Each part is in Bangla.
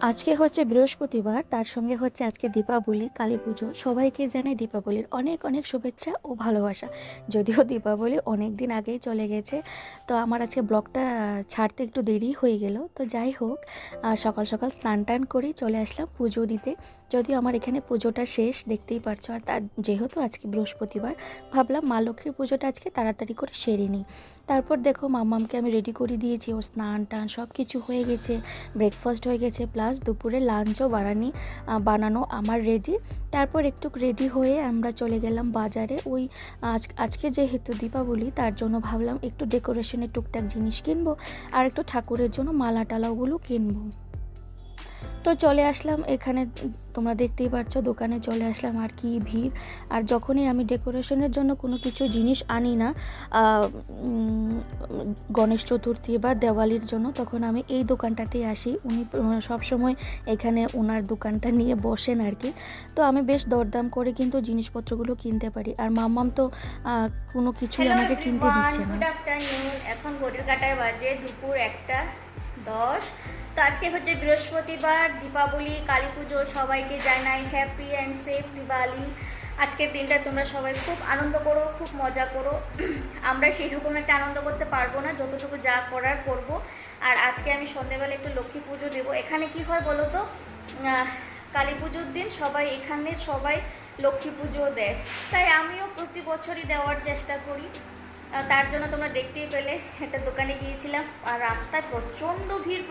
আজকে হচ্ছে বৃহস্পতিবার, তার সঙ্গে হচ্ছে আজকে দীপাবলি, কালীপুজো। সবাইকে জানাই দীপাবলির অনেক অনেক শুভেচ্ছা ও ভালোবাসা। যদিও দীপাবলি অনেক দিন আগেই চলে গেছে, তো আমার আজকে ব্লগটা ছাড়তে একটু দেরি হয়ে গেল। তো যাই হোক, সকাল সকাল স্নান টান করে চলে আসলাম পুজো দিতে। যদিও আমার এখানে পুজোটা শেষ, দেখতেই পারছো। আর তার যেহেতু আজকে বৃহস্পতিবার, ভাবলাম মা লক্ষ্মীর পুজোটা আজকে তাড়াতাড়ি করে সেরে নিই। তারপর দেখো মাম্মামকে আমি রেডি করে দিয়েছি, ওর স্নান টান সব কিছু হয়ে গেছে, ব্রেকফাস্ট হয়ে গেছে, প্লাস দুপুরে লাঞ্চও বানানো আমার রেডি। তারপর একটু রেডি হয়ে আমরা চলে গেলাম বাজারে। ওই আজকে যেহেতু দীপাবলি, তার জন্য ভাবলাম একটু ডেকোরেশনের টুকটাক জিনিস কিনবো, আর একটু ঠাকুরের জন্য মালা টালাগুলো কিনবো। তো চলে আসলাম এখানে, তোমরা দেখতেই পাচ্ছ দোকানে চলে আসলাম। আর কি ভিড়! আর যখনই আমি ডেকোরেশনের জন্য কোনো কিছু জিনিস আনি না গণেশ চতুর্থী বা দেওয়ালির জন্য, তখন আমি এই দোকানটাতেই আসি। উনি সবসময় এখানে ওনার দোকানটা নিয়ে বসেন আর কি। তো আমি বেশ দরদাম করে কিন্তু জিনিসপত্রগুলো কিনতে পারি। আর মাম্মাম তো কোনো কিছুই আমাকে কিনতে দিচ্ছে না। Good afternoon. এখন ঘড়ির কাঁটায় বাজে দুপুর 1:10। তো আজকে হচ্ছে বৃহস্পতিবার, দীপাবলি, কালী পুজো। সবাইকে জানাই হ্যাপি অ্যান্ড সেফ দিওয়ালি। আজকের দিনটা তোমরা সবাই খুব আনন্দ করো, খুব মজা করো। আমরা সেই রকম একটা আনন্দ করতে পারবো না, যতটুকু যা করার করবো। আর আজকে আমি সন্ধ্যেবেলা একটু লক্ষ্মী পুজো দেবো। এখানে কি হয় বলো তো, কালী পুজোর দিন সবাই লক্ষ্মী পুজো দেয়, তাই আমিও প্রতি বছরই দেওয়ার চেষ্টা করি। তার জন্য তোমরা দেখতেই পেলে একটা দোকানে গিয়েছিলাম, আর রাস্তায় প্রচণ্ড ভিড়।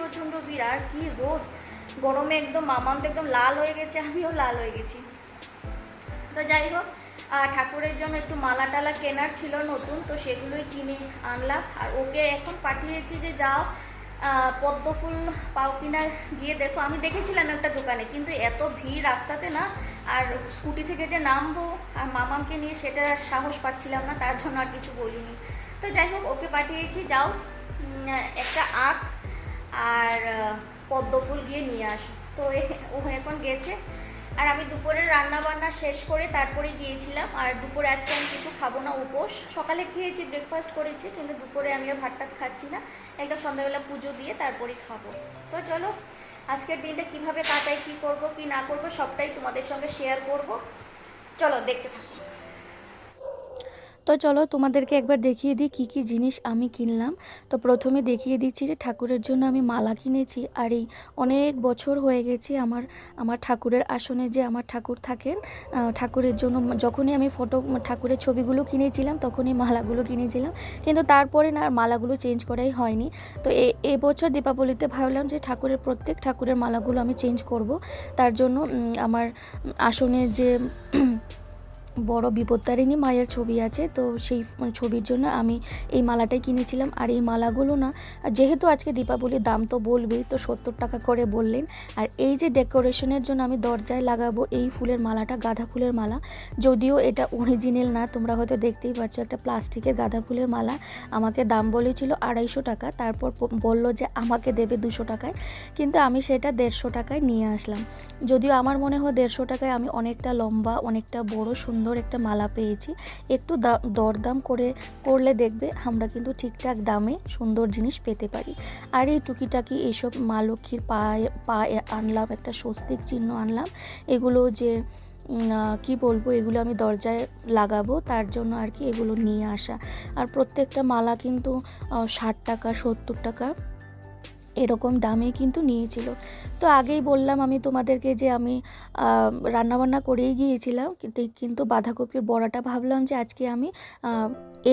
আর কি রোদ, গরমে একদম মামাম তো একদম লাল হয়ে গেছে, আমিও লাল হয়ে গেছি। তো যাই হোক, ঠাকুরের জন্য একটু মালা টালা কেনার ছিল নতুন, তো সেগুলোই কিনে আনলাম। আর ওকে এখন পাঠিয়েছি যে যাও পদ্ম ফুল পাও কিনা গিয়ে দেখো। আমি দেখেছিলাম একটা দোকানে, কিন্তু এত ভিড় রাস্তাতে না, আর স্কুটি থেকে যে নামবো আর মামামকে নিয়ে সেটা সাহস পাচ্ছিলাম না, তার জন্য আর কিছু বলিনি। তো যাই হোক, ওকে পাঠিয়েছি যাও একটা আখ আর পদ্ম ফুল গিয়ে নিয়ে আসো। তো ও এখন গেছে। আর আমি দুপুরের রান্না বান্না শেষ করে তারপরে গিয়েছিলাম। আর দুপুরে আজকে আমি কিছু খাবো না, উপোস। সকালে খেয়েছি, ব্রেকফাস্ট করেছি, কিন্তু দুপুরে আমি আর ভাত টাত খাচ্ছি না। একটা সন্ধ্যাবেলা পুজো দিয়ে তারপরেই খাবো। তো চলো, আজকের দিনটা কিভাবে কাটাই, কি করব কি না করব সবটাই তোমাদের সঙ্গে শেয়ার করব। চলো দেখতে থাকো। তো চলো তোমাদেরকে একবার দেখিয়ে দিই কী কী জিনিস আমি কিনলাম। তো প্রথমে দেখিয়ে দিচ্ছি যে ঠাকুরের জন্য আমি মালা কিনেছি। আর এই অনেক বছর হয়ে গেছে আমার আমার ঠাকুরের আসনে যে আমার ঠাকুর থাকেন, ঠাকুরের জন্য যখনই আমি ঠাকুরের ছবিগুলো কিনেছিলাম, তখনই মালাগুলো কিনেছিলাম, কিন্তু তারপরে না আর মালাগুলো চেঞ্জ করাই হয়নি। তো এবছর দীপাবলিতে ভাবলাম যে প্রত্যেক ঠাকুরের মালাগুলো আমি চেঞ্জ করব। তার জন্য আমার আসনে যে বড় বিপত্তারিণী মায়ের ছবি আছে, তো সেই ছবির জন্য আমি এই মালাটাই কিনেছিলাম। আর এই মালাগুলো না, যেহেতু আজকে দীপাবলির দাম তো বলবেই, তো 70 টাকা করে বললেন। আর এই যে ডেকোরেশনের জন্য আমি দরজায় লাগাবো এই ফুলের মালাটা, গাঁদা ফুলের মালা, যদিও এটা অরিজিনাল না, তোমরা হয়তো দেখতেই পাচ্ছ, একটা প্লাস্টিকের গাঁদা ফুলের মালা। আমাকে দাম বলেছিল 250 টাকা, তারপর বললো যে আমাকে দেবে 200 টাকায়, কিন্তু আমি সেটা 150 টাকায় নিয়ে আসলাম। যদিও আমার মনে হয় 150 টাকায় আমি অনেকটা লম্বা, অনেকটা বড় সুন্দর একটা মালা পেয়েছি। একটু দরদাম করলে দেখবে আমরা কিন্তু ঠিকঠাক দামে সুন্দর জিনিস পেতে পারি। আর এই টুকিটাকি এইসব মা লক্ষ্মীর পায়ে আনলাম, একটা স্বস্তিক চিহ্ন আনলাম। এগুলো যে কি বলবো, এগুলো আমি দরজায় লাগাবো, তার জন্য আর কি এগুলো নিয়ে আসা। আর প্রত্যেকটা মালা কিন্তু 60 টাকা 70 টাকা এরকম দামে কিন্তু নিয়েছিল। তো আগেই বললাম আমি তোমাদেরকে যে আমি রান্নাবান্না করেই গিয়েছিলাম, কিন্তু বাঁধাকপির বড়াটা ভাবলাম যে আজকে আমি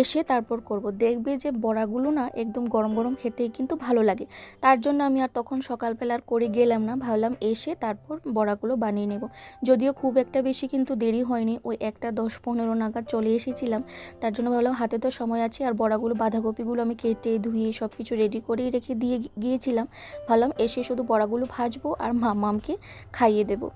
এসে তারপর করব। দেখবে যে বড়াগুলো না একদম গরম গরম খেতেই কিন্তু ভালো লাগে। তার জন্য আমি আর তখন সকালবেলা আর করে গেলাম না, ভাবলাম এসে তারপর বড়াগুলো বানিয়ে নেব। যদিও খুব একটা বেশি কিন্তু দেরি হয়নি, ওই 1:10-15 নাগাদ চলে এসেছিলাম। তার জন্য ভাবলাম হাতে তো সময় আছে, আর বড়াগুলো বাঁধাকপিগুলো আমি কেটে ধুয়ে সব কিছু রেডি করেই রেখে দিয়ে গিয়েছিলাম। ভাবলাম এসে শুধু বড়াগুলো ভাজবো আর মামামকে খাইয়ে দেবো।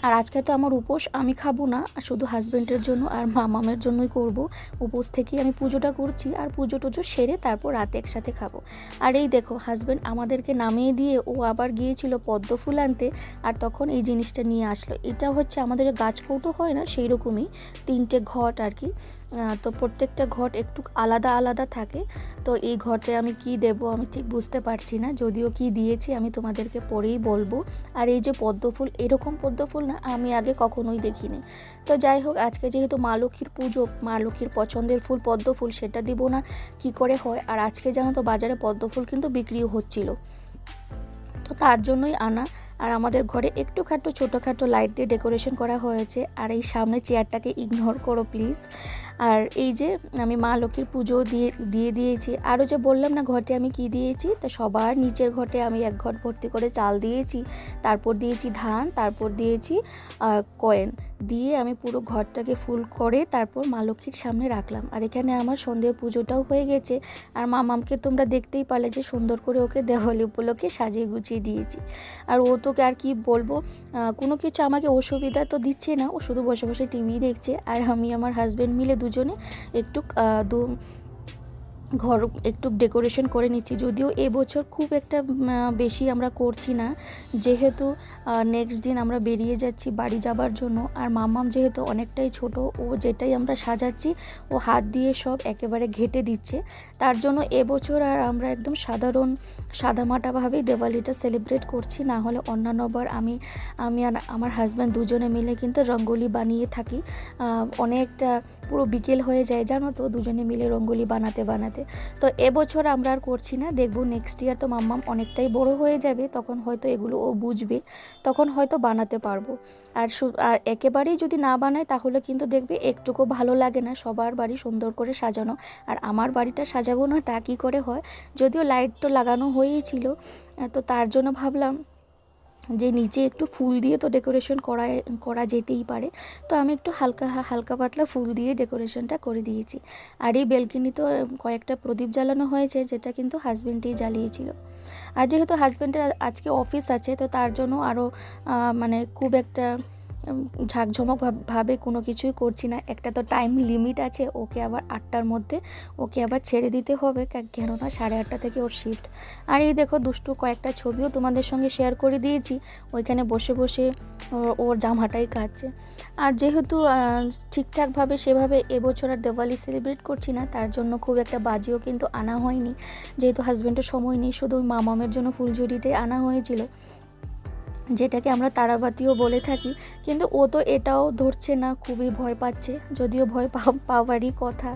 আর আজকে তো আমার উপোস, আমি খাবো না, শুধু হাজব্যান্ডের জন্য আর মামামের জন্যই করব। উপোস থেকেই আমি পুজোটা করছি, আর পুজো টুজো সেরে তারপর রাতে একসাথে খাবো। আর এই দেখো হাজব্যান্ড আমাদেরকে নামিয়ে দিয়ে ও আবার গিয়েছিল পদ্ম ফুল আনতে, আর তখন এই জিনিসটা নিয়ে আসলো। এটা হচ্ছে আমাদের গাছ কৌটো হয় না, সেই রকমই 3টে ঘট আর কি। তো প্রত্যেকটা ঘট একটু আলাদা আলাদা থাকে। তো এই ঘটে আমি কি দেব আমি ঠিক বুঝতে পারছি না, যদিও কি দিয়েছি আমি তোমাদেরকে পরেই বলবো। আর এই যে পদ্ম ফুল, এরকম পদ্ম ফুল না আমি আগে কখনোই দেখিনি। তো যাই হোক, আজকে যেহেতু মা লক্ষ্মীর পুজো, মা লক্ষ্মীর পছন্দের ফুল পদ্ম ফুল, সেটা দিব না কি করে হয়। আর আজকে জানো তো বাজারে পদ্ম ফুল কিন্তু বিক্রিও হচ্ছিল, তো তার জন্যই আনা। আর আমাদের ঘরে একটুখাটো ছোটোখাটো লাইট দিয়ে ডেকোরেশন করা হয়েছে। আর এই সামনে চেয়ারটাকে ইগনোর করো প্লিজ। আর এই যে আমি মা লক্ষ্মীর পুজো দিয়ে দিয়েছি। আরও যে বললাম না ঘটে আমি কি দিয়েছি, তো সবার নিচের ঘটে আমি এক ঘট ভর্তি করে চাল দিয়েছি, তারপর দিয়েছি ধান, তারপর দিয়েছি কয়েন দিয়ে আমি পুরো ঘরটাকে ফুল করে তারপর মা লক্ষ্মীর সামনে রাখলাম। আর এখানে আমার সন্ধ্যে পুজোটাও হয়ে গেছে। আর মামামকে তোমরা দেখতেই পারলে যে সুন্দর করে ওকে দেওয়ালি উপলক্ষে সাজিয়ে গুছিয়ে দিয়েছি। আর ও তোকে আর কি বলবো, কোনো কিছু আমাকে অসুবিধা তো দিচ্ছে না, ও শুধু বসে বসে টিভি দেখছে। আর আমি আমার হাজব্যান্ড মিলে দুজনে একটু ঘর একটু ডেকোরেশন করে নিচ্ছি। যদিও এবছর খুব একটা বেশি আমরা করছি না, যেহেতু নেক্সট দিন আমরা বেরিয়ে যাচ্ছি বাড়ি যাবার জন্য। আর মামাম যেহেতু অনেকটাই ছোট, ও যেটাই আমরা সাজাচ্ছি ও হাত দিয়ে সব একেবারে ঘেঁটে দিচ্ছে। তার জন্য এবছর আর আমরা একদম সাদামাটাভাবেই দেওয়ালিটা সেলিব্রেট করছি। না হলে অন্যান্যবার আমি আর আমার হাজব্যান্ড দুজনে মিলে কিন্তু রঙ্গোলি বানিয়ে থাকি। অনেকটা পুরো বিকেল হয়ে যায় জানো তো, দুজনে মিলে রঙ্গোলি বানাতে। তো এবছর আমরা আর করছি না, দেখবো নেক্সট ইয়ার তো মাম্মাম অনেকটাই বড় হয়ে যাবে, তখন হয়তো এগুলো ও বুঝবে, তখন হয়তো বানাতে পারবো। আর একেবারেই যদি না বানায় তাহলে কিন্তু দেখবে একটুকু ভালো লাগে না সবার বাড়ি সুন্দর করে সাজানো। আর আমার বাড়িটা সাজাবো না তা কী করে হয়, যদিও লাইট তো লাগানো হয়েই ছিল। তো তার জন্য ভাবলাম যে নিচে একটু ফুল দিয়ে তো ডেকোরেশন করা যেতেই পারে। তো আমি একটু হালকা পাতলা ফুল দিয়ে ডেকোরেশনটা করে দিয়েছি। আর এই বেলকনিতে কয়েকটা প্রদীপ জ্বালানো হয়েছে, যেটা কিন্তু হাজব্যান্ডই জ্বালিয়েছিল। আর যেহেতু হাজব্যান্ডের আজকে অফিস আছে, তো তার জন্য আরও মানে খুব একটা ঝাঁকঝমকভাবে কোনো কিছুই করছি না। একটা তো টাইম লিমিট আছে, ওকে আবার 8টার মধ্যে ওকে আবার ছেড়ে দিতে হবে, কেননা 8:30 থেকে ওর শিফট। আর এই দেখো দুষ্টু কয়েকটা ছবিও তোমাদের সঙ্গে শেয়ার করে দিয়েছি, ওইখানে বসে বসে ওর জামাটাই কাটছে। আর যেহেতু ঠিকঠাকভাবে সেভাবে এবছর আর দিওয়ালি সেলিব্রেট করছি না, তার জন্য খুব একটা বাজিও কিন্তু আনা হয়নি, যেহেতু হাজব্যান্ডের সময় নেই। শুধু ওই মামামের জন্য ফুলঝুরিটাই আনা হয়েছিল, যেটাকে আমরা তারাবাতিও বলে থাকি। কিন্তু ও তো এটাও ধরছে না, খুবই ভয় পাচ্ছে, যদিও ভয় পাওয়ারই কথা।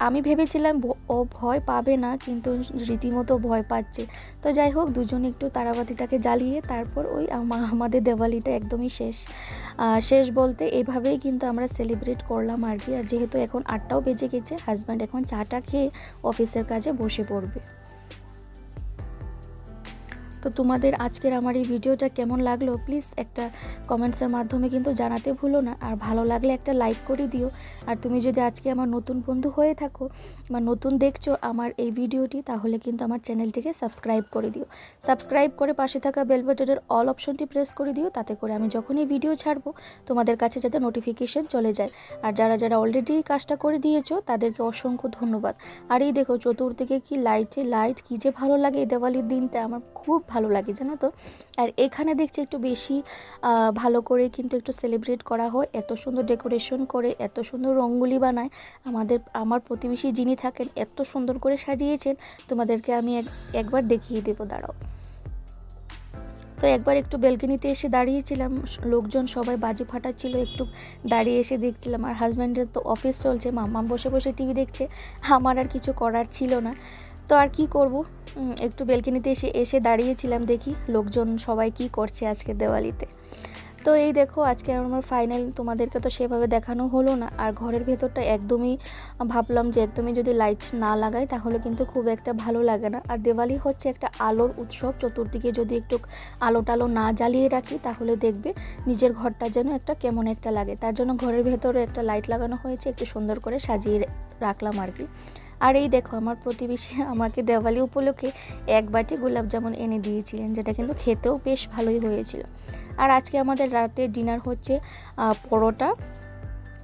আমি ভেবেছিলাম ও ভয় পাবে না, কিন্তু রীতিমতো ভয় পাচ্ছে। তো যাই হোক, দুজনে একটু তারাবাতিটাকে জ্বালিয়ে তারপর ওই আমাদের দেওয়ালিটা একদমই শেষ বলতে এভাবেই কিন্তু আমরা সেলিব্রেট করলাম আর কি। আর যেহেতু এখন 8টাও বেজে গেছে, হাজব্যান্ড এখন চাটা খেয়ে অফিসের কাজে বসে পড়বে। তো তোমাদের আজকের আমার এই ভিডিওটা কেমন লাগলো প্লিজ একটা কমেন্টসের মাধ্যমে কিন্তু জানাতে ভুলো না। আর ভালো লাগলে একটা লাইক করে দিও। আর তুমি যদি আজকে আমার নতুন বন্ধু হয়ে থাকো বা নতুন দেখছো আমার এই ভিডিওটি, তাহলে কিন্তু আমার চ্যানেলটিকে সাবস্ক্রাইব করে দিও। সাবস্ক্রাইব করে পাশে থাকা বেল বাটনের অল অপশনটি প্রেস করে দিও, তাতে করে আমি যখনই ভিডিও ছাড়বো তোমাদের কাছে যাতে নোটিফিকেশন চলে যায়। আর যারা অলরেডি কাজটা করে দিয়েছো তাদেরকে অসংখ্য ধন্যবাদ। আর এই দেখো চতুর্দিকে কি লাইট, কি যে ভালো লাগে এই দেওয়ালির দিনটা, আমার খুব ভালো লাগে জানো তো। আর এখানে দেখছি একটু বেশি ভালো করে কিন্তু একটু সেলিব্রেট করা হয়, এত সুন্দর ডেকোরেশন করে, এত সুন্দর রঙ্গোলি বানায়। আমার প্রতিবেশী যিনি থাকেন এত সুন্দর করে সাজিয়েছেন, তোমাদেরকে আমি একবার দেখিয়ে দেবো, দাঁড়াও। তো একবার একটু বেলকনিতে এসে দাঁড়িয়েছিলাম, লোকজন সবাই বাজি ফাটাচ্ছিল, একটু দাঁড়িয়ে এসে দেখছিলাম। আর হাজব্যান্ডের তো অফিস চলছে, মাম্মা বসে বসে টিভি দেখছে, আমার আর কিছু করার ছিল না। তো আর কি করব, একটু বেলকনিতে এসে দাঁড়িয়েছিলাম, দেখি লোকজন সবাই কি করছে আজকে দেওয়ালিতে। তো এই দেখো আজকে আমার ফাইনাল, তোমাদেরকে তো সেভাবে দেখানো হলো না। আর ঘরের ভেতরটা একদমই ভাবলাম যে একদমই যদি লাইট না লাগাই তাহলে কিন্তু খুব একটা ভালো লাগে না। আর দিওয়ালি হচ্ছে একটা আলোর উৎসব, চতুর্দিকে যদি একটু আলো টালো না জ্বালিয়ে রাখি তাহলে দেখবে নিজের ঘরটা যেন একটা কেমন একটা লাগে। তার জন্য ঘরের ভেতরে একটা লাইট লাগানো হয়েছে, একটু সুন্দর করে সাজিয়ে রাখলাম আর কি। আর এই দেখো আমার প্রতিবেশী আমাকে দেওয়ালি উপলক্ষে 1 বাটি গোলাপ জামুন এনে দিয়েছিলেন, যেটা কিন্তু খেতেও বেশ ভালোই হয়েছিল। আর আজকে আমাদের রাতে ডিনার হচ্ছে পরোটা,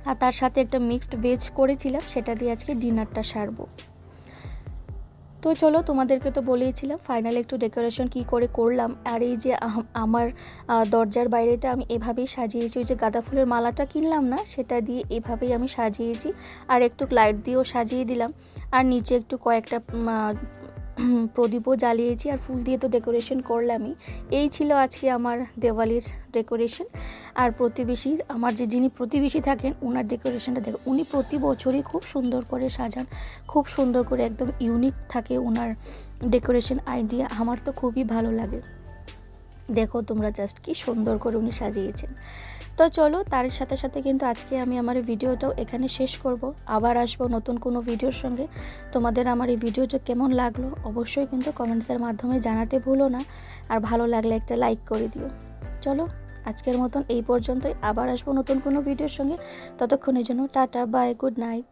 আর তার সাথে একটা মিক্সড ভেজ করেছিলাম, সেটা দিয়ে আজকে ডিনারটা সারবো। তো চলো তোমাদেরকে তো বলেইছিলাম ফাইনালি একটু ডেকোরেশন কি করে করলাম। আর এই যে আমার দরজার বাইরেটা আমি এভাবেই সাজিয়েছি, ওই যে গাঁদা ফুলের মালাটা কিনলাম না, সেটা দিয়ে এভাবেই আমি সাজিয়েছি। আর একটু লাইট দিয়েও সাজিয়ে দিলাম। আর নিচে একটু কয়েকটা প্রদীপও জ্বালিয়েছি, আর ফুল দিয়ে তো ডেকোরেশন করলামই। এই ছিল আজকে আমার দেওয়ালির ডেকোরেশন। আর প্রতিবেশীর, আমার যিনি প্রতিবেশী থাকেন, ওনার ডেকোরেশনটা দেখো, উনি প্রতি বছরই খুব সুন্দর করে সাজান, খুব সুন্দর করে, একদম ইউনিক থাকে ওনার ডেকোরেশন আইডিয়া। আমার তো খুবই ভালো লাগে। দেখো তোমরা জাস্ট কি সুন্দর করে উনি সাজিয়েছেন। তো চলো, তার সাথে সাথে কিন্তু আজকে আমি আমার এই ভিডিওটাও এখানে শেষ করব। আবার আসবো নতুন কোনো ভিডিওর সঙ্গে। তোমাদের আমার এই ভিডিওটা কেমন লাগলো অবশ্যই কিন্তু কমেন্টসের মাধ্যমে জানাতে ভুলো না। আর ভালো লাগলে একটা লাইক করে দিও। চলো, আজকের মতন এই পর্যন্তই। আবার আসবো নতুন কোনো ভিডিওর সঙ্গে। ততক্ষণের জন্য টাটা, বাই, গুড নাইট।